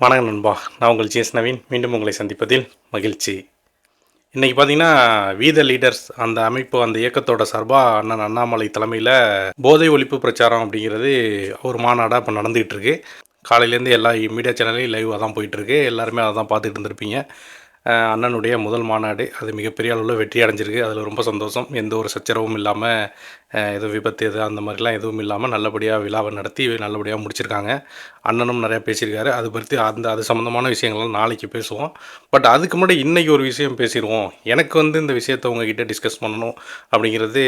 வணக்கம் நண்பா. நான் உங்கள் ஜிஎஸ் நவீன். மீண்டும் உங்களை சந்திப்பதில் மகிழ்ச்சி. இன்றைக்கி பார்த்தீங்கன்னா, வி த லீடர்ஸ் அந்த அமைப்பு, அந்த இயக்கத்தோட சார்பா அண்ணன் அண்ணாமலை தலைமையில் போதை ஒழிப்பு பிரச்சாரம் அப்படிங்கிறது ஒரு மாநாடாக இப்போ நடந்துகிட்டு இருக்கு. காலையிலேருந்து எல்லா மீடியா சேனல்லையும் லைவாக தான் போயிட்டுருக்கு. எல்லாருமே அதை தான் பார்த்துட்டு இருந்திருப்பீங்க. அண்ணனுடைய முதல் மாநாடு அது மிகப்பெரிய அளவில் வெற்றி அடைஞ்சிருக்கு. அதில் ரொம்ப சந்தோஷம். எந்த ஒரு சச்சரவும் இல்லாமல், எதுவும் விபத்து அந்த மாதிரிலாம் எதுவும் இல்லாமல் நல்லபடியாக விழாவை நடத்தி நல்லபடியாக முடிச்சிருக்காங்க. அண்ணனும் நிறையா பேசியிருக்காரு. அது பற்றி அது சம்மந்தமான விஷயங்கள்லாம் நாளைக்கு பேசுவோம். பட் அதுக்கு முன்னாடி இன்றைக்கி ஒரு விஷயம் பேசிடுவோம். எனக்கு இந்த விஷயத்தை உங்ககிட்ட டிஸ்கஸ் பண்ணணும் அப்படிங்கிறது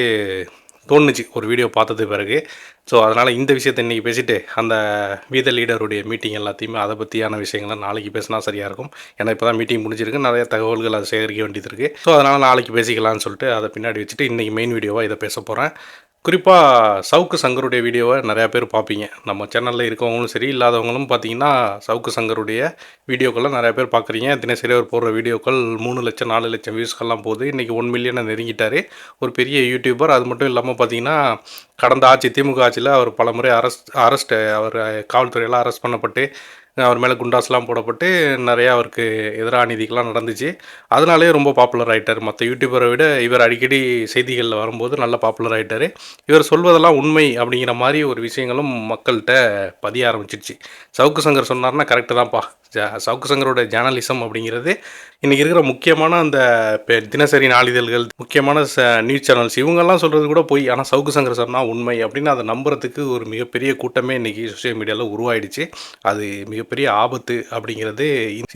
தோணுச்சு ஒரு வீடியோ பார்த்தது பிறகு. ஸோ அதனால் இந்த விஷயத்தை இன்றைக்கி பேசிவிட்டு அந்த வி த லீடருடைய மீட்டிங் எல்லாத்தையுமே அதை பற்றியான விஷயங்களை நாளைக்கு பேசினா சரியாக இருக்கும். ஏன்னா இப்போ தான் மீட்டிங் முடிஞ்சிருக்கு, நிறைய தகவல்கள் அதை சேகரிக்க வேண்டியது இருக்குது. ஸோ அதனால் நாளைக்கு பேசிக்கலாம்னு சொல்லிட்டு அதை பின்னாடி வச்சுட்டு இன்றைக்கி மெயின் வீடியோவாக இதை பேச போகிறேன். குறிப்பாக சவுக்கு சங்கருடைய வீடியோவை நிறையா பேர் பார்ப்பீங்க. நம்ம சேனலில் இருக்கவங்களும் சரி, இல்லாதவங்களும் பார்த்தீங்கன்னா சவுக்கு சங்கருடைய வீடியோக்கள்லாம் நிறையா பேர் பார்க்குறீங்க. தினசரி அவர் போடுற வீடியோக்கள் 3 லட்சம் 4 லட்சம் வியூஸ்கள்லாம் போகுது. இன்றைக்கி 1 மில்லியனை நெருங்கிட்டார். ஒரு பெரிய யூடியூபர். அது மட்டும் இல்லாமல் பார்த்தீங்கன்னா, கடந்த ஆட்சி திமுக ஆட்சியில் அவர் பல முறை அவர் காவல்துறையெல்லாம் அரெஸ்ட் பண்ணப்பட்டு அவர் மேலே குண்டாஸ்லாம் போடப்பட்டு நிறையா அவருக்கு எதிராக அநீதிகள்லாம் நடந்துச்சு. அதனாலே ரொம்ப பாப்புலர் ஆகிட்டார். மற்ற யூடியூபரை விட இவர் அடிக்கடி செய்திகளில் வரும்போது நல்லா பாப்புலர் ஆகிட்டார். இவர் சொல்வதெல்லாம் உண்மை அப்படிங்கிற மாதிரி ஒரு விஷயங்களும் மக்கள்கிட்ட பதிய ஆரம்பிச்சிடுச்சு. சவுக்கு சங்கர் சொன்னார்னா கரெக்டு தான்ப்பா. சவுக்கு சங்கரோட ஜேர்னலிசம் அப்படிங்கிறது இன்றைக்கி இருக்கிற முக்கியமான அந்த தினசரி நாளிதழ்கள், முக்கியமான நியூஸ் சேனல்ஸ் இவங்கெல்லாம் சொல்கிறது கூட போய், ஆனால் சவுக்கு சங்கர் சொன்னால் உண்மை அப்படின்னு அதை நம்புறதுக்கு ஒரு மிகப்பெரிய கூட்டமே இன்றைக்கி சோஷியல் மீடியாவில் உருவாயிடுச்சு. அது மிகப்பெரிய ஆபத்து அப்படிங்கிறது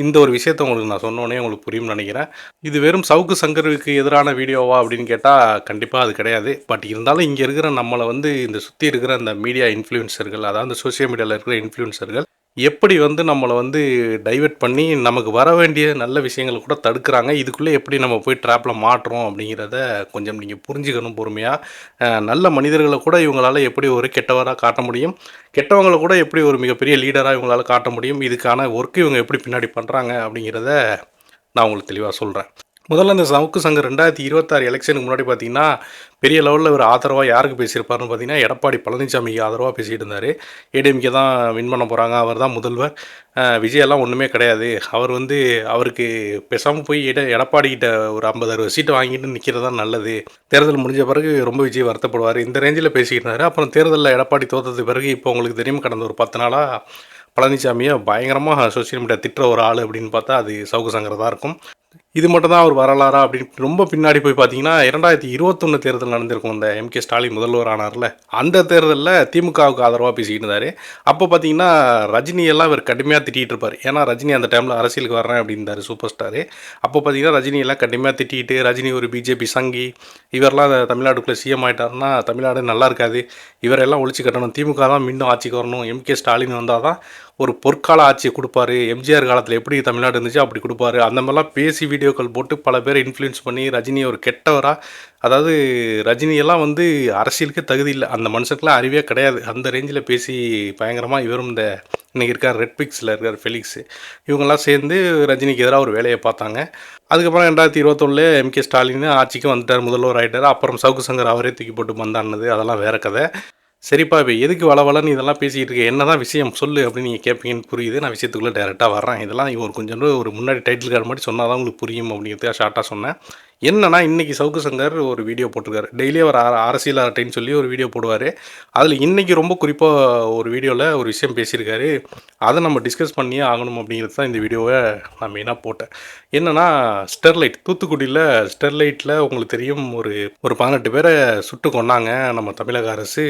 இந்த ஒரு விஷயத்தை உங்களுக்கு நான் சொன்னோன்னே உங்களுக்கு புரியும்னு நினைக்கிறேன். இது வெறும் சவுக்கு சங்கருக்கு எதிரான வீடியோவா அப்படின்னு கேட்டால் கண்டிப்பாக அது கிடையாது. பட் இருந்தாலும் இங்கே இருக்கிற நம்மளை இந்த சுற்றி இருக்கிற அந்த மீடியா இன்ஃப்ளூயன்சர்கள், அதாவது சோஷியல் மீடியாவில் இருக்கிற இன்ஃப்ளூயன்சர்கள் எப்படி நம்மளை டைவர்ட் பண்ணி நமக்கு வர வேண்டிய நல்ல விஷயங்களை கூட தடுக்கிறாங்க. இதுக்குள்ளே எப்படி நம்ம போய் ட்ராப்பில் மாட்டுறோம் அப்படிங்கிறத கொஞ்சம் நீங்கள் புரிஞ்சுக்கணும் பொறுமையாக. நல்ல மனிதர்களை கூட இவங்களால் எப்படி ஒரு கெட்டவராக காட்ட முடியும், கெட்டவங்களை கூட எப்படி ஒரு மிகப்பெரிய லீடராக இவங்களால் காட்ட முடியும், இதுக்கான ஒர்க்கு இவங்க எப்படி பின்னாடி பண்ணுறாங்க அப்படிங்கிறத நான் உங்களுக்கு தெளிவாக சொல்கிறேன். முதல்ல இந்த சவுக்கு சங்கர் 2026 எலெக்ஷனுக்கு முன்னாடி பார்த்தீங்கன்னா, பெரிய லெவலில் ஒரு ஆதரவாக யாருக்கு பேசியிருப்பாருன்னு பார்த்தீங்கன்னா, எடப்பாடி பழனிசாமிக்கு ஆதரவாக பேசிகிட்டு இருந்தார். ஏடிஎம்கே தான் வின் பண்ண போகிறாங்க, அவர் தான் முதல்வர், விஜயெல்லாம் ஒன்றுமே கிடையாது, அவர் அவருக்கு பேசாமல் போய் எடப்பாடிக்கிட்ட ஒரு 50-60 சீட்டை வாங்கிட்டு நிற்கிறது தான் நல்லது, தேர்தல் முடிஞ்ச பிறகு ரொம்ப விஜய் வருத்தப்படுவார், இந்த ரேஞ்சில் பேசிக்கிட்டு இருந்தார். அப்புறம் தேர்தலில் எடப்பாடி தோற்றதுக்கு பிறகு இப்போ உங்களுக்கு தெரியும், கடந்த ஒரு 10 நாளாக பழனிசாமியை பயங்கரமாக சோசியல் மீடியா திட்டுற ஒரு ஆள் அப்படின்னு பார்த்தா அது சவுக்கு சங்கர் தான் இருக்கும். இது மட்டும் தான் அவர் வரலாறா அப்படின்னு ரொம்ப பின்னாடி போய் பார்த்தீங்கன்னா, 2021 தேர்தல் நடந்திருக்கும். இந்த எம்கே ஸ்டாலின் முதல்வர் ஆனார்ல, அந்த தேர்தலில் திமுகவுக்கு ஆதரவாக பேசிக்கிட்டு இருந்தார். அப்போ பார்த்தீங்கன்னா ரஜினியெல்லாம் இவர் கடுமையாக திட்டிகிட்டு இருப்பார். ஏன்னா ரஜினி அந்த டைமில் அரசியலுக்கு வர்றேன் அப்படின்றார், சூப்பர் ஸ்டாரு. அப்போ பார்த்தீங்கன்னா ரஜினியெல்லாம் கடுமையாக திட்டிக்கிட்டு, ரஜினி ஒரு பிஜேபி சங்கி, இவரெல்லாம் தமிழ்நாட்டுக்குள்ளே சிஎம் ஆகிட்டாருன்னா தமிழ்நாடு நல்லா இருக்காது, இவரெல்லாம் ஒழிச்சு கட்டணும், திமுக தான் மீண்டும் ஆட்சிக்கு வரணும், எம்கே ஸ்டாலின் வந்தால் தான் ஒரு பொற்கால ஆட்சியை கொடுப்பாரு, எம்ஜிஆர் காலத்தில் எப்படி தமிழ்நாடு இருந்துச்சு அப்படி கொடுப்பாரு, அந்த மாதிரிலாம் பேசி வீடியோக்கள் போட்டு பல பேரை இன்ஃப்ளூயன்ஸ் பண்ணி ரஜினியை ஒரு கெட்டவராக, அதாவது ரஜினியெல்லாம் அரசியலுக்கே தகுதி இல்லை, அந்த மனுஷனுக்குலாம் அறிவே கிடையாது, அந்த ரேஞ்சில் பேசி பயங்கரமாக இவரும் இந்த இன்றைக்கி இருக்கார் ரெட்பிக்ஸில் இருக்கார் ஃபெலிக்ஸு, இவங்கெல்லாம் சேர்ந்து ரஜினிக்கு எதிராக ஒரு வேலையை பார்த்தாங்க. அதுக்கப்புறம் 2021 எம்கே ஸ்டாலின் ஆட்சிக்கு வந்துட்டார், முதல்வர் ஆகிட்டார். அப்புறம் சவுக்கு சங்கர் அவரே தூக்கி போட்டு வந்தானது அதெல்லாம் வேறு கதை. சரிப்பா, இப்போ எதுக்கு வளவலன்னு இதெல்லாம் பேசிக்கிட்டு இருக்க, என்ன தான் விஷயம் சொல்லு அப்படின்னு நீங்கள் கேட்பீங்கன்னு புரியுது. நான் விஷயத்துக்குள்ளே டேரெக்டாக வர்றேன். இதெல்லாம் கொஞ்சம் ஒரு முன்னாடி டைட்டில் கார்டு மாதிரி சொன்னால் தான் உங்களுக்கு புரியும் அப்படிங்கிறதுக்காக ஷார்ட்டாக சொன்னேன். என்னன்னா, இன்றைக்கி சவுக்கு சங்கர் ஒரு வீடியோ போட்டிருக்காரு. டெய்லி அவர் அரசியல் அரட்டைன்னு சொல்லி ஒரு வீடியோ போடுவார். அதில் இன்றைக்கி ரொம்ப குறிப்பாக ஒரு வீடியோவில் ஒரு விஷயம் பேசியிருக்காரு. அதை நம்ம டிஸ்கஸ் பண்ணியே ஆகணும் அப்படிங்கிறது தான் இந்த வீடியோவை நான் மெயினாக போட்டேன். என்னென்னா, ஸ்டெர்லைட், தூத்துக்குடியில் ஸ்டெர்லைட்டில் உங்களுக்கு தெரியும், ஒரு 18 பேரை சுட்டு கொன்னாங்க நம்ம தமிழக அரசு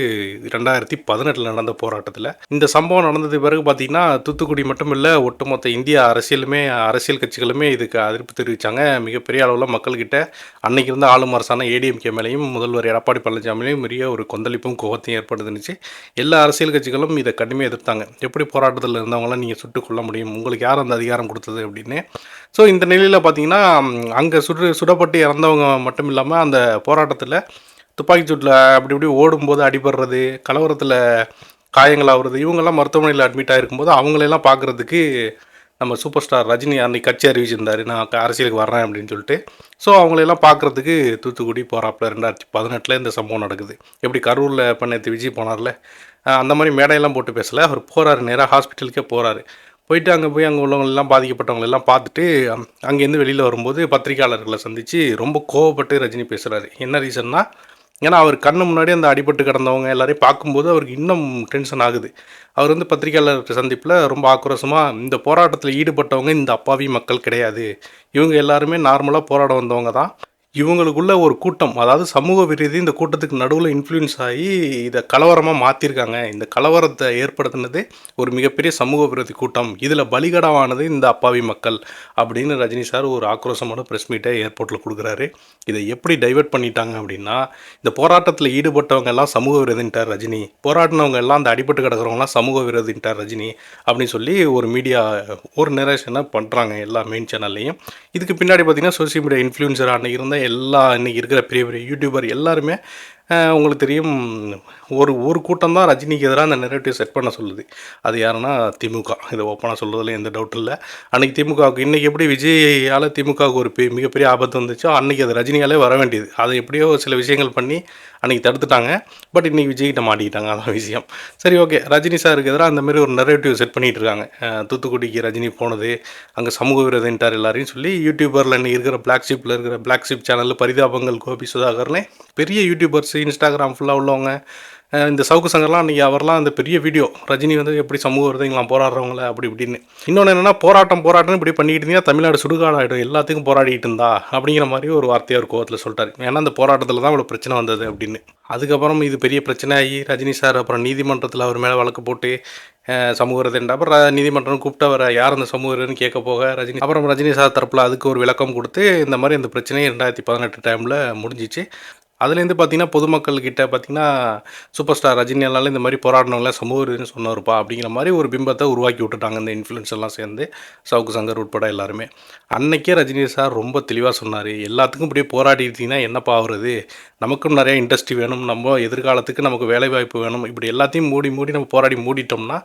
2018 நடந்த போராட்டத்தில். இந்த சம்பவம் நடந்தது பிறகு பார்த்திங்கன்னா, தூத்துக்குடி மட்டும் இல்லை, ஒட்டுமொத்த இந்திய அரசியல் கட்சிகளுமே இதுக்கு எதிர்ப்பு தெரிவித்தாங்க. மிகப்பெரிய அளவில் மக்கள்கிட்ட அன்னைக்கு இருந்த ஆளும் அரசான ஏடிஎம்கே மேலேயும் முதல்வர் எடப்பாடி பழனிசாமியிலையும் பெரிய ஒரு கொந்தளிப்பும் கோபத்தையும் ஏற்படுத்துனுச்சு. எல்லா அரசியல் கட்சிகளும் இதை கடுமையாக எதிர்த்தாங்க. எப்படி போராட்டத்தில் இருந்தவங்களாம் நீங்கள் சுட்டுக் கொள்ள முடியும், உங்களுக்கு யார் அந்த அதிகாரம் கொடுத்தது அப்படின்னு. ஸோ இந்த நிலையில் பார்த்தீங்கன்னா, அங்கே சுடப்பட்டு இறந்தவங்க மட்டும் இல்லாமல் அந்த போராட்டத்தில் துப்பாக்கி சூட்டில் அப்படி இப்படி ஓடும்போது அடிபடுறது, கலவரத்தில் காயங்களாகிறது, இவங்கெல்லாம் மருத்துவமனையில் அட்மிட் ஆகிருக்கும்போது அவங்களெல்லாம் பார்க்குறதுக்கு நம்ம சூப்பர் ஸ்டார் ரஜினி அன்றைக்கி கட்சி அறிவிச்சிருந்தார், நான் அரசியலுக்கு வர்றேன் அப்படின்னு சொல்லிட்டு. ஸோ அவங்களெல்லாம் பார்க்குறதுக்கு தூத்துக்குடி போகிறாப்புல 2018 இந்த சம்பவம் நடக்குது. எப்படி கரூரில் இப்போ நேற்று விஜய் போனார்ல, அந்த மாதிரி மேடையெல்லாம் போட்டு பேசலை, அவர் போகிறாரு, நேராக ஹாஸ்பிட்டலுக்கே போகிறாரு. போயிட்டு அங்கே போய் அங்கே உள்ளவங்களெல்லாம் பாதிக்கப்பட்டவங்க எல்லாம் பார்த்துட்டு அங்கேருந்து வெளியில் வரும்போது பத்திரிக்கையாளர்களை சந்தித்து ரொம்ப கோவப்பட்டு ரஜினி பேசுகிறாரு. என்ன ரீசன்னா, ஏன்னா அவர் கண்ணு முன்னாடி அந்த அடிபட்டு கிடந்தவங்க எல்லாரையும் பார்க்கும்போது அவருக்கு இன்னும் டென்ஷன் ஆகுது. அவர் வந்து பத்திரிக்கையாளர் சந்திப்பில் ரொம்ப ஆக்ரோஷமாக, இந்த போராட்டத்தில் ஈடுபட்டவங்க இந்த அப்பாவி மக்கள் கிடையாது, இவங்க எல்லாருமே நார்மலாக போராட வந்தவங்க தான், இவங்களுக்குள்ள ஒரு கூட்டம், அதாவது சமூக விரோதி இந்த கூட்டத்துக்கு நடுவில் இன்ஃப்ளூயன்ஸ் ஆகி இதை கலவரமாக மாற்றிருக்காங்க, இந்த கலவரத்தை ஏற்படுத்தினது ஒரு மிகப்பெரிய சமூக விரோதி கூட்டம், இதில் பலிகடாவானது இந்த அப்பாவி மக்கள் அப்படின்னு ரஜினி சார் ஒரு ஆக்ரோஷமான ப்ரெஸ் மீட்டை ஏர்போர்ட்டில் கொடுக்குறாரு. இதை எப்படி டைவெர்ட் பண்ணிட்டாங்க அப்படின்னா, இந்த போராட்டத்தில் ஈடுபட்டவங்க எல்லாம் சமூக விரோதின்ட்டார் ரஜினி, போராடினவங்க எல்லாம் அந்த அடிபட்டு கிடக்கிறவங்களாம் சமூக விரோதின்ட்டார் ரஜினி அப்படின்னு சொல்லி ஒரு மீடியா ஒரு நரேஷனை பண்ணுறாங்க எல்லா மெயின் சேனல்லையும். இதுக்கு பின்னாடி பார்த்திங்கன்னா சோசியல் மீடியா இன்ஃப்ளூயன்சர் அன்றைக்கி இருந்த எல்லா இன்றைக்கி இருக்கிற பெரிய பெரிய யூடியூபர் எல்லாருமே உங்களுக்கு தெரியும், ஒரு கூட்டம் தான் ரஜினிக்கு எதிராக அந்த நெரேட்டிவ் செட் பண்ண சொல்லுது. அது யாருன்னா திமுக. இதை ஓப்பனாக சொல்கிறதுல எந்த டவுட்டும் இல்லை. அன்றைக்கி திமுகவுக்கு இன்றைக்கி எப்படி விஜயால் திமுகவுக்கு ஒரு மிகப்பெரிய ஆபத்து வந்துச்சோ, அன்றைக்கி அது ரஜினியாலே வர வேண்டியது. அதை எப்படியோ சில விஷயங்கள் பண்ணி அன்றைக்கி தடுத்துட்டாங்க. பட் இன்றைக்கி விஜய்கிட்ட மாட்டிக்கிட்டாங்க, அதான் விஷயம். சரி, ஓகே, ரஜினி சாருக்கு எதிராக அந்தமாரி ஒரு நெரேட்டிவ் செட் பண்ணிகிட்டு இருக்காங்க. தூத்துக்குடிக்கு ரஜினி போனது, அங்கே சமூக விரோதின்ட்டார் எல்லாரையும் சொல்லி யூடியூபரில் இன்றைக்கி இருக்கிற பிளாக் ஷிப் சேனலில் பரிதாபங்கள் கோபி சுதாகர்னே பெரிய யூடியூபர்ஸ் இன்ஸ்டாகிராம் ஃபுல்லாக உள்ளவங்க, இந்த சவுக்கு சங்கர்லாம் அன்றைக்கி அவர்லாம் அந்த பெரிய வீடியோ ரஜினி வந்து எப்படி சமூக விரோதிங்களாம் போராடுறவங்கள அப்படி இப்படின்னு. இன்னொன்று என்னென்னா, போராட்டம் இப்படி பண்ணிக்கிட்டு இருந்தீங்கன்னா தமிழ்நாடு சுடுகாடாகிடும், எல்லாத்துக்கும் போராடிட்டு இருந்தா அப்படிங்கிற மாதிரி ஒரு வார்த்தையை ஒரு கோவத்தில் சொல்லிட்டார். ஏன்னா அந்த போராட்டத்தில் தான் அவ்வளோ பிரச்சனை வந்தது அப்படின்னு. அதுக்கப்புறம் இது பெரிய பிரச்சனை ஆகி ரஜினி சார் அப்புறம் நீதிமன்றத்தில் அவர் மேலே வழக்கு போட்டு சமூக விரோதின்ட்டு அப்புறம் நீதிமன்றம் கூப்பிட்டு அவரை யார் அந்த சமூக விரோதின்னு கேட்க போக ரஜினி சார் தரப்பில் அதுக்கு ஒரு விளக்கம் கொடுத்து இந்த மாதிரி அந்த பிரச்சனையை 2018 டைமில் முடிஞ்சிச்சு. அதுலேருந்து பார்த்திங்கன்னா பொதுமக்கள்கிட்ட பார்த்திங்கன்னா சூப்பர் ஸ்டார் ரஜினியால் இந்த மாதிரி போராடினவங்கள சமூக விரோதின்னு சொன்னார்ப்பா அப்படிங்கிற மாதிரி ஒரு பிம்பத்தை உருவாக்கி விட்டுட்டாங்க இந்த இன்ஃப்ளூயன்ஸெல்லாம் சேர்ந்து, சவுக்கு சங்கர் உட்பட எல்லாருமே. அன்றைக்கே ரஜினி சார் ரொம்ப தெளிவாக சொன்னார், எல்லாத்துக்கும் இப்படியே போராடிட்டீங்கன்னா என்னப்பா ஆகுறது, நமக்கும் நிறையா இண்டஸ்ட்ரி வேணும், நம்ம எதிர்காலத்துக்கு நமக்கு வேலைவாய்ப்பு வேணும், இப்படி எல்லாத்தையும் மூடி நம்ம போராடி மூடிட்டோம்னா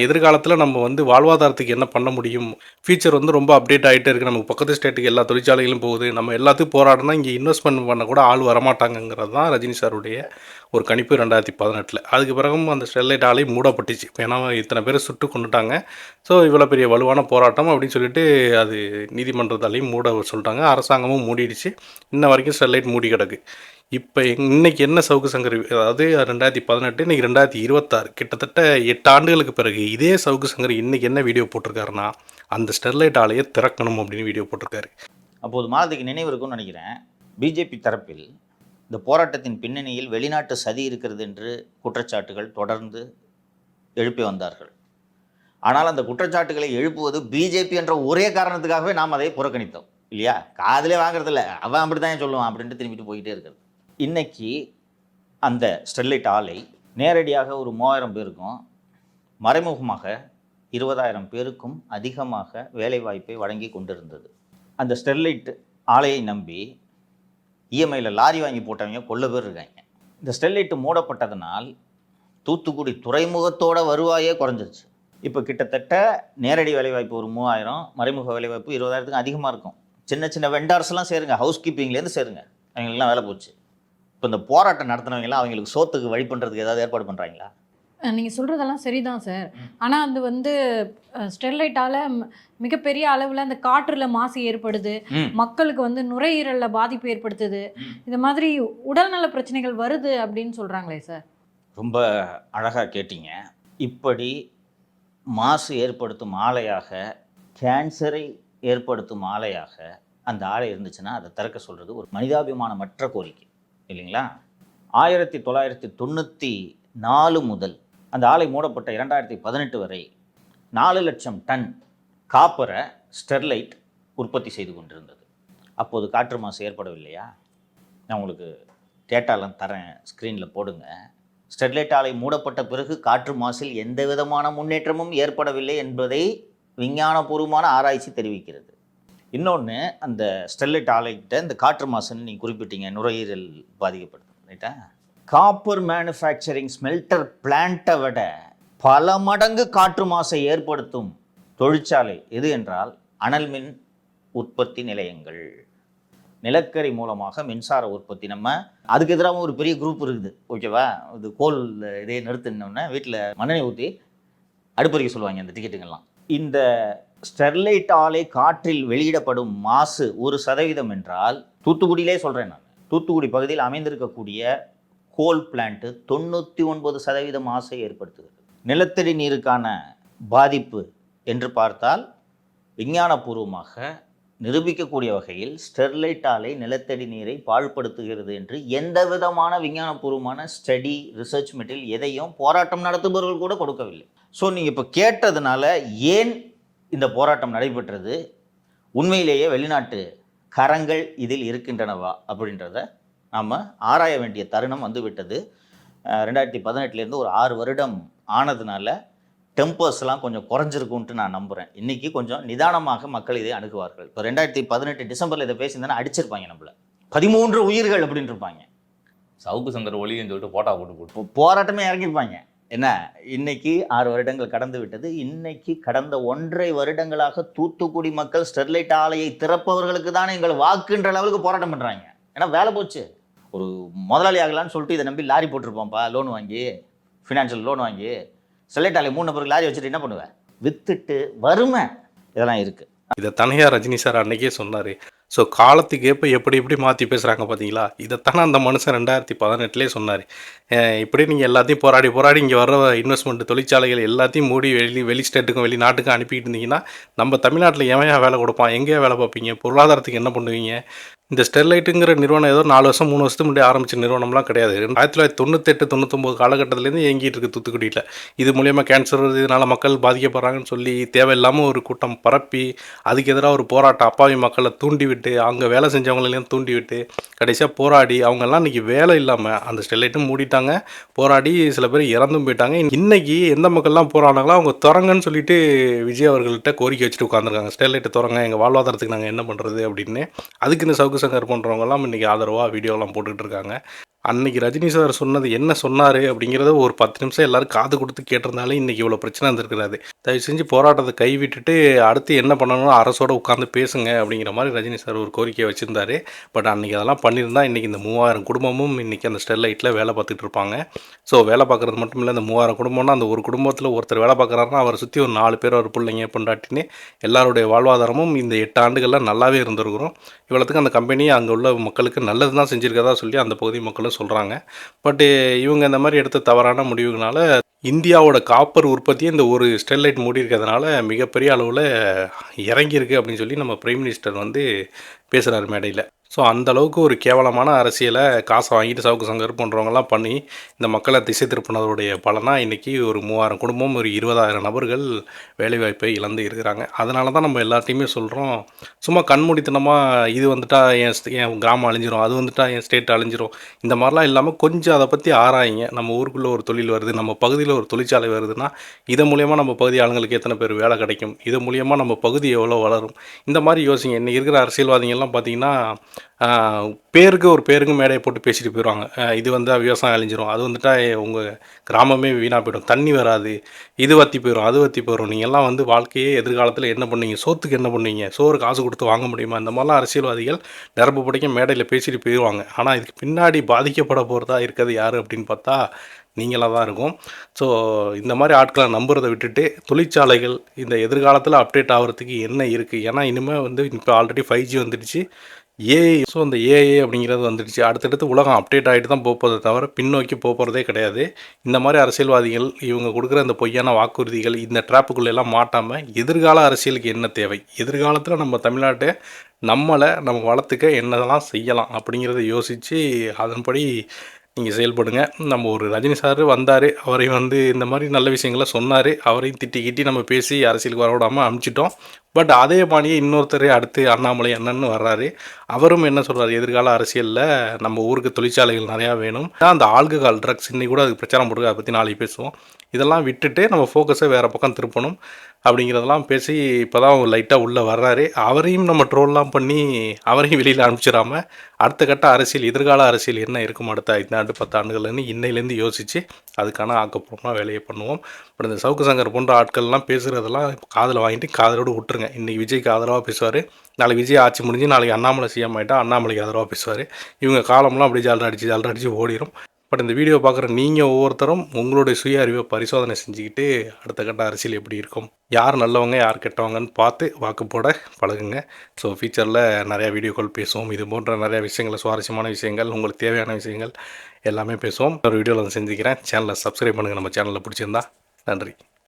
எதிர்காலத்தில் நம்ம வந்து வாழ்வாதாரத்துக்கு என்ன பண்ண முடியும், ஃபியூச்சர் வந்து ரொம்ப அப்டேட் ஆகிட்டே இருக்குது, நமக்கு பக்கத்து ஸ்டேட்டுக்கு எல்லா தொழிற்சாலைகளும் போகுது, நம்ம எல்லாத்துக்கும் போராடினா இங்கே இன்வெஸ்ட்மெண்ட் பண்ண கூட ஆள் வரமாட்டாங்கங்கிறது தான் ரஜினி சாருடைய ஒரு கணிப்பு 2018. அதுக்கு பிறகும் அந்த ஸ்டெர்லைட் ஆலை மூடப்பட்டுச்சு. ஏன்னா இத்தனை பேர் சுட்டு கொண்டுட்டாங்க, ஸோ இவ்வளோ பெரிய வலுவான போராட்டம் அப்படின்னு சொல்லிட்டு அது நீதிமன்றத்தாலையும் மூட சொல்லிட்டாங்க, அரசாங்கமும் மூடிடுச்சு. இன்ன வரைக்கும் ஸ்டெர்லைட் மூடி கிடக்கு. இப்போ இன்றைக்கி என்ன சவுக்கு சங்கர், அதாவது 2018 இன்றைக்கி 2026 கிட்டத்தட்ட 8 ஆண்டுகளுக்கு பிறகு இதே சவுக்கு சங்கர் இன்றைக்கி என்ன வீடியோ போட்டிருக்காருன்னா, அந்த ஸ்டெர்லைட் ஆலையை திறக்கணும் அப்படின்னு வீடியோ போட்டிருக்காரு. அப்போது மாதத்துக்கு நினைவு இருக்கும்னு நினைக்கிறேன், பிஜேபி தரப்பில் இந்த போராட்டத்தின் பின்னணியில் வெளிநாட்டு சதி இருக்கிறது என்று குற்றச்சாட்டுகள் தொடர்ந்து எழுப்பி வந்தார்கள். ஆனால் அந்த குற்றச்சாட்டுகளை எழுப்புவது பிஜேபி என்ற ஒரே காரணத்துக்காகவே நாம் அதை புறக்கணித்தோம் இல்லையா? காதிலே வாங்குறதில்ல, அவன் அப்படி தான் சொல்லுவான் அப்படின்ட்டு திரும்பிட்டு போய்கிட்டே இருக்கிறது. இன்னைக்கு அந்த ஸ்டெர்லைட் ஆலை நேரடியாக ஒரு 3000 பேருக்கும் மறைமுகமாக 20,000 பேருக்கும் அதிகமாக வேலைவாய்ப்பை வழங்கி கொண்டிருந்தது. அந்த ஸ்டெர்லைட் ஆலையை நம்பி இஎம்ஐயில் லாரி வாங்கி போட்டவங்க கொள்ள பேர் இருக்காங்க. இந்த ஸ்டெர்லைட் மூடப்பட்டதனால் தூத்துக்குடி துறைமுகத்தோட வருவாயே குறைஞ்சிருச்சு. இப்போ கிட்டத்தட்ட நேரடி வேலைவாய்ப்பு ஒரு 3000, மறைமுக வேலைவாய்ப்பு 20,000த்துக்கு அதிகமாக இருக்கும். சின்ன சின்ன வெண்டார்ஸ்லாம் சேருங்க, ஹவுஸ் கீப்பிங்லேருந்து சேருங்க, அவங்களுக்குலாம் வேலை போச்சு. இப்போ இந்த போராட்டம் நடத்தினவங்கலாம் அவங்களுக்கு சோத்துக்கு வழி பண்ணுறதுக்கு ஏதாவது ஏற்பாடு பண்ணுறாங்களா? நீங்கள் சொல்கிறதெல்லாம் சரிதான் சார். ஆனால் அது வந்து ஸ்டெர்லைட்டால் மிகப்பெரிய அளவில் அந்த காற்றில் மாசு ஏற்படுது, மக்களுக்கு வந்து நுரையீரலில் பாதிப்பு ஏற்படுத்துது, இந்த மாதிரி உடல்நல பிரச்சனைகள் வருது அப்படின்னு சொல்கிறாங்களே சார். ரொம்ப அழகாக கேட்டீங்க. இப்படி மாசு ஏற்படுத்தும் ஆலையாக, கேன்சரை ஏற்படுத்தும் ஆலையாக அந்த ஆலை இருந்துச்சுன்னா அதை திறக்க சொல்கிறது ஒரு மனிதாபிமானமற்ற கோரிக்கை இல்லைங்களா? 1994 முதல் அந்த ஆலை மூடப்பட்ட 2018 வரை 4 லட்சம் டன் காப்பரை ஸ்டெர்லைட் உற்பத்தி செய்து கொண்டிருந்தது. அப்போது காற்று மாசு ஏற்படவில்லையா? நான் உங்களுக்கு டேட்டாலாம் தரேன், ஸ்க்ரீனில் போடுங்க. ஸ்டெர்லைட் ஆலை மூடப்பட்ட பிறகு காற்று மாசில் எந்த விதமான முன்னேற்றமும் ஏற்படவில்லை என்பதை விஞ்ஞானபூர்வமான ஆராய்ச்சி தெரிவிக்கிறது. இன்னொன்று, அந்த ஸ்டெர்லைட் ஆலைக்கிட்ட இந்த காற்று மாசுன்னு நீங்கள் குறிப்பிட்டீங்க, நுரையீரல் பாதிக்கப்படுது ரைட்டா? காப்பர் மேனுஃபேக்சரிங் ஸ்மெல்டர் பிளான்ட்டை விட பல மடங்கு காற்று மாசை ஏற்படுத்தும் தொழிற்சாலை எது என்றால் அனல் மின் உற்பத்தி நிலையங்கள். நிலக்கரி மூலமாக மின்சார உற்பத்தி. நம்ம அதுக்கு எதிராக ஒரு பெரிய குரூப் இருக்குது ஓகேவா? இது கோல் இதே நிறுத்தினோடனே வீட்டில் மண்ணெண்ணெய் ஊற்றி அடுப்பறிக்க சொல்லுவாங்க அந்த டிக்கெட்டுங்கள்லாம். இந்த ஸ்டெர்லைட் ஆலை காற்றில் வெளியிடப்படும் மாசு 1% என்றால், தூத்துக்குடியிலே சொல்கிறேன் நான், தூத்துக்குடி பகுதியில் அமைந்திருக்கக்கூடிய கோல் பிளான்ட்டு 99% மாசை ஏற்படுத்துகிறது. நிலத்தடி நீருக்கான பாதிப்பு என்று பார்த்தால் விஞ்ஞானபூர்வமாக நிரூபிக்கக்கூடிய வகையில் ஸ்டெர்லைட் ஆலை நிலத்தடி நீரை பாழ்படுத்துகிறது என்று எந்த விதமான விஞ்ஞானபூர்வமான ஸ்டடி, ரிசர்ச் மெட்டீரியல் எதையும் போராட்டம் நடத்துபவர்கள் கூட கொடுக்கவில்லை. ஸோ நீங்கள் இப்போ கேட்டதுனால ஏன் இந்த போராட்டம் நடைபெற்றது, உண்மையிலேயே வெளிநாட்டு கரங்கள் இதில் இருக்கின்றனவா அப்படின்றத நாம் ஆராய வேண்டிய தருணம் வந்துவிட்டது. 2018 ஒரு 6 வருடம் ஆனதுனால டெம்பர்ஸ்லாம் கொஞ்சம் குறைஞ்சிருக்குன்ட்டு நான் நம்புகிறேன். இன்றைக்கி கொஞ்சம் நிதானமாக மக்கள் இதை அணுகுவார்கள். இப்போ 2018 டிசம்பரில் இதை பேசியிருந்தானே அடிச்சிருப்பாங்க நம்மளை, 13 உயிர்கள் அப்படின்னு இருப்பாங்க. சவுக்கு சங்கர் ஒளின்னு சொல்லிட்டு போட்டா போட்டு போராட்டமே இறங்கியிருப்பாங்க. என்ன, இன்னைக்கு 6 வருடங்கள் கடந்து விட்டது. இன்னைக்கு கடந்த 1.5 வருடங்களாக தூத்துக்குடி மக்கள் ஸ்டெர்லைட் ஆலையை திறப்பவர்களுக்கு தான் எங்கள் வாக்குன்ற லெவலுக்கு போராட்டம் பண்ணுறாங்க. ஏன்னா வேலை போச்சு. ஒரு முதலாளி ஆகலான்னு சொல்லிட்டு இதை நம்பி லாரி போட்டிருப்போம்ப்பா, லோன் வாங்கி, ஃபினான்ஷியல் லோன் வாங்கி, ஸ்டெர்லைட் ஆலை 3 நபருக்கு லாரி வச்சுட்டு என்ன பண்ணுவேன், வித்துட்டு வறுமை இதெல்லாம் இருக்குது. இதை தனியாக ரஜினி சார் அன்னைக்கே சொன்னார். ஸோ காலத்துக்கு ஏற்ப எப்படி எப்படி மாற்றி பேசுகிறாங்க பார்த்தீங்களா, இதைத்தானே அந்த மனுஷன் 2018 சொன்னார். இப்படி நீங்கள் எல்லாத்தையும் போராடி இங்கே வர இன்வெஸ்ட்மெண்ட் தொழிற்சாலைகள் எல்லாத்தையும் மூடி வெளி ஸ்டேட்டுக்கும் வெளிநாட்டுக்கும் அனுப்பிட்டு இருந்தீங்கன்னா நம்ம தமிழ்நாட்டில் எவன் வேலை கொடுப்பான், எங்கேயா வேலை பார்ப்பீங்க, பொருளாதாரத்துக்கு என்ன பண்ணுவீங்க? இந்த ஸ்டெர்லைட்டுங்கிற நிறுவனம் ஏதோ 4 வருஷம் 3 வருஷத்துக்கு முன்னாடி ஆரம்பித்த நிறுவனம்லாம் கிடையாது. 1998-99 காலகட்டத்திலேருந்து இயங்கிட்டு இருக்குது தூத்துக்குடியில். இது மூலியமாக கேன்சர் வருது, இதனால் மக்கள் பாதிக்கப்படுறாங்கன்னு சொல்லி தேவையில்லாமல் ஒரு கூட்டம் பரப்பி அதுக்கு எதிராக ஒரு போராட்டம், அப்பாவி மக்களை தூண்டி விட்டு, அங்கே வேலை செஞ்சவங்களையும் தூண்டி விட்டு, கடைசியாக போராடி அவங்கெல்லாம் இன்றைக்கி வேலை இல்லாமல் அந்த ஸ்டெர்லைட்டும் மூடிட்டாங்க. போராடி சில பேர் இறந்தும் போயிட்டாங்க. இன்றைக்கி எந்த மக்கள்லாம் போராடினாங்களோ அவங்க திறங்கன்னு சொல்லிட்டு விஜய் அவர்கள்ட்ட கோரிக்கை வச்சுட்டு உட்காந்துருக்காங்க, ஸ்டெர்லைட்டை திறங்க, எங்கள் வாழ்வாதாரத்துக்கு நாங்கள் என்ன பண்ணுறது அப்படின்னு. அதுக்கு இந்த சவுக்கு சங்கர் போன்றவங்கலாம் இன்றைக்கி ஆதரவாக வீடியோலாம் போட்டுக்கிட்டு இருக்காங்க. அன்றைக்கி ரஜினி சார் சொன்னது என்ன சொன்னார் அப்படிங்கிறத ஒரு 10 நிமிஷம் எல்லோரும் காது கொடுத்து கேட்டிருந்தாலே இன்றைக்கி இவ்வளோ பிரச்சனை இருந்திருக்கிறாரு. தயவு செஞ்சு போராட்டத்தை கைவிட்டுட்டு அடுத்து என்ன பண்ணணும் அரசோடு உட்காந்து பேசுங்க அப்படிங்கிற மாதிரி ரஜினி சார் ஒரு கோரிக்கையை வச்சுருந்தாரு. பட் அன்றைக்கி அதெல்லாம் பண்ணியிருந்தால் இன்றைக்கி இந்த 3000 குடும்பமும் இன்றைக்கி அந்த ஸ்டெர்லைட்டில் வேலை பார்த்துட்டு இருப்பாங்க. ஸோ வேலை பார்க்குறது மட்டும் இல்லை, அந்த 3000 குடும்பம்னா அந்த ஒரு குடும்பத்தில் ஒருத்தர் வேலை பார்க்குறாருன்னா அவரை சுற்றி ஒரு 4 பேர், ஒரு பிள்ளைங்க, பொண்டாட்டின்னு எல்லாருடைய வாழ்வாதாரமும் இந்த 8 ஆண்டுகளில் நல்லாவே இருந்திருக்கிறோம். இவ்வளோத்துக்கு அந்த கம்பெனி அங்கே உள்ள மக்களுக்கு நல்லது தான் செஞ்சுருக்கதா சொல்லி அந்த பகுதி மக்களும் சொல்கிறாங்க. பட்டு இவங்க இந்த மாதிரி எடுத்த தவறான முடிவுகளால் இந்தியாவோட காப்பர் உற்பத்தியை இந்த ஒரு ஸ்டெர்லைட் மூடி இருக்கிறதுனால மிகப்பெரிய அளவில் இறங்கியிருக்கு அப்படின்னு சொல்லி நம்ம பிரைம் மினிஸ்டர் வந்து பேசுகிறார் மேடையில். ஸோ அந்தளவுக்கு ஒரு கேவலமான அரசியலை காசை வாங்கிட்டு சவுக்கு சங்கர் போன்றவங்கலாம் பண்ணி இந்த மக்களை திசை திருப்பினதுடைய பலனாக இன்றைக்கி ஒரு 3000 குடும்பம், ஒரு 20,000 நபர்கள் வேலைவாய்ப்பை இழந்து இருக்கிறாங்க. அதனால தான் நம்ம எல்லாத்தையுமே சொல்கிறோம், சும்மா கண்மூடித்தனமாக இது வந்துட்டால் என் கிராமம் அழிஞ்சிரும், அது வந்துட்டால் என் ஸ்டேட் அழிஞ்சிரும், இந்த மாதிரிலாம் இல்லாமல் கொஞ்சம் அதை பற்றி ஆராயிங்க. நம்ம ஊருக்குள்ளே ஒரு தொழில் வருது, நம்ம பகுதியில் ஒரு தொழிற்சாலை வருதுன்னா இதன் மூலிமா நம்ம பகுதி ஆளுங்களுக்கு எத்தனை பேர் வேலை கிடைக்கும், இது மூலிமா நம்ம பகுதி எவ்வளோ வளரும், இந்த மாதிரி யோசிங்க. இன்றைக்கி இருக்கிற அரசியல்வாதிகள்லாம் பார்த்திங்கன்னா பேருக்கு மேடையை போட்டு பேசிட்டு போயிடுவாங்க. இது வந்தால் விவசாயம் அழிஞ்சிரும், அது வந்துட்டால் உங்கள் கிராமமே வீணாக போயிடும், தண்ணி வராது, இது வற்றி போயிடும், அது வற்றி போயிடும், நீங்கள்லாம் வந்து வாழ்க்கையே எதிர்காலத்தில் என்ன பண்ணுவீங்க, சோத்துக்கு என்ன பண்ணுவீங்க, சோறு காசு கொடுத்து வாங்க முடியுமா, இந்த மாதிரிலாம் அரசியல்வாதிகள் நிரப்பு பிடிக்க மேடையில் பேசிட்டு போயிடுவாங்க. ஆனால் இதுக்கு பின்னாடி பாதிக்கப்பட போகிறதா இருக்கிறது யார் அப்படின்னு பார்த்தா நீங்களாக தான் இருக்கும். ஸோ இந்த மாதிரி ஆட்களை நம்புறதை விட்டுட்டு தொழிற்சாலைகள் இந்த எதிர்காலத்தில் அப்டேட் ஆகிறதுக்கு என்ன இருக்குது, ஏன்னா இனிமேல் வந்து இப்போ ஆல்ரெடி 5G வந்துடுச்சு, ஏஐ. ஸோ அந்த ஏஐ அப்படிங்கிறது வந்துடுச்சு. அடுத்தடுத்து உலகம் அப்டேட் ஆகிட்டு தான் போகிறதே தவிர பின்னோக்கி போகிறதே கிடையாது. இந்த மாதிரி அரசியல்வாதிகள் இவங்க கொடுக்குற இந்த பொய்யான வாக்குறுதிகள் இந்த ட்ராப்புக்குள்ளெல்லாம் மாட்டாமல் எதிர்கால அரசியலுக்கு என்ன தேவை, எதிர்காலத்தில் நம்ம தமிழ்நாட்டை நம்ம வளர்த்துக்க என்னதெல்லாம் செய்யலாம் அப்படிங்கிறத யோசித்து அதன்படி நீங்கள் செயல்படுங்க. நம்ம ஒரு ரஜினி சார் வந்தார், அவரை வந்து இந்த மாதிரி நல்ல விஷயங்களை சொன்னார், அவரையும் திட்டி நம்ம பேசி அரசியலுக்கு வரவிடாமல் அனுப்பிச்சிட்டோம். பட் அதே மாதிரியே இன்னொருத்தர் அடுத்து அண்ணாமலை அண்ணன்னு வர்றாரு. அவரும் என்ன சொல்கிறார், எதிர்கால அரசியலில் நம்ம ஊருக்கு தொழிற்சாலைகள் நிறையா வேணும், அந்த ஆல்கஹால் ட்ரக்ஸ் இன்னைக்கு கூட அதுக்கு பிரச்சாரம் போட்டு அதை பற்றி நாளைக்கு பேசுவோம், இதெல்லாம் விட்டுட்டு நம்ம ஃபோக்கஸை வேறு பக்கம் திருப்பணும் அப்படிங்கிறதெல்லாம் பேசி இப்போ தான் லைட்டாக உள்ளே வர்றாரு. அவரையும் நம்ம ட்ரோல்லாம் பண்ணி அவரையும் வெளியில் அனுப்பிச்சிடாமல் அடுத்த கட்ட அரசியல், எதிர்கால அரசியல் என்ன இருக்கும் அடுத்த 5 ஆண்டு 10 ஆண்டுகள்னு இன்னையிலேருந்து யோசித்து அதுக்கான ஆக்கப்பூர்வமாக வேலையை பண்ணுவோம். பட் இந்த சவுக்கு சங்கர் போன்ற ஆட்கள்லாம் பேசுகிறதெல்லாம் காதில் வாங்கிட்டு காதலோடு விட்டுருங்க. இன்றைக்கி விஜய்க்கு ஆதரவாக பேசுவார், நாளைக்கு விஜய் ஆட்சி முடிஞ்சு நாளைக்கு அண்ணாமலை சிஎம் ஆகிட்டா அண்ணாமலைக்கு ஆதரவாக பேசுவார். இவங்க காலம்லாம் அப்படியே ஜாலரை அடித்து ஓடிடும். பட் இந்த வீடியோ பார்க்குற நீங்கள் ஒவ்வொருத்தரும் உங்களுடைய சுய அறிவை பரிசோதனை செஞ்சுக்கிட்டு அடுத்த கட்ட அரசியல் எப்படி இருக்கும், யார் நல்லவங்க யார் கெட்டவங்கன்னு பார்த்து வாக்கு போட பழகுங்க. ஸோ ஃபியூச்சரில் நிறையா வீடியோக்கள் பேசுவோம். இது போன்ற நிறையா விஷயங்கள், சுவாரஸ்யமான விஷயங்கள், உங்களுக்கு தேவையான விஷயங்கள் எல்லாமே பேசுவோம். ஒரு வீடியோவில் வந்து செஞ்சுக்கிறேன். சேனலை சப்ஸ்கிரைப் பண்ணுங்கள். நம்ம சேனலில் பிடிச்சிருந்தா. நன்றி.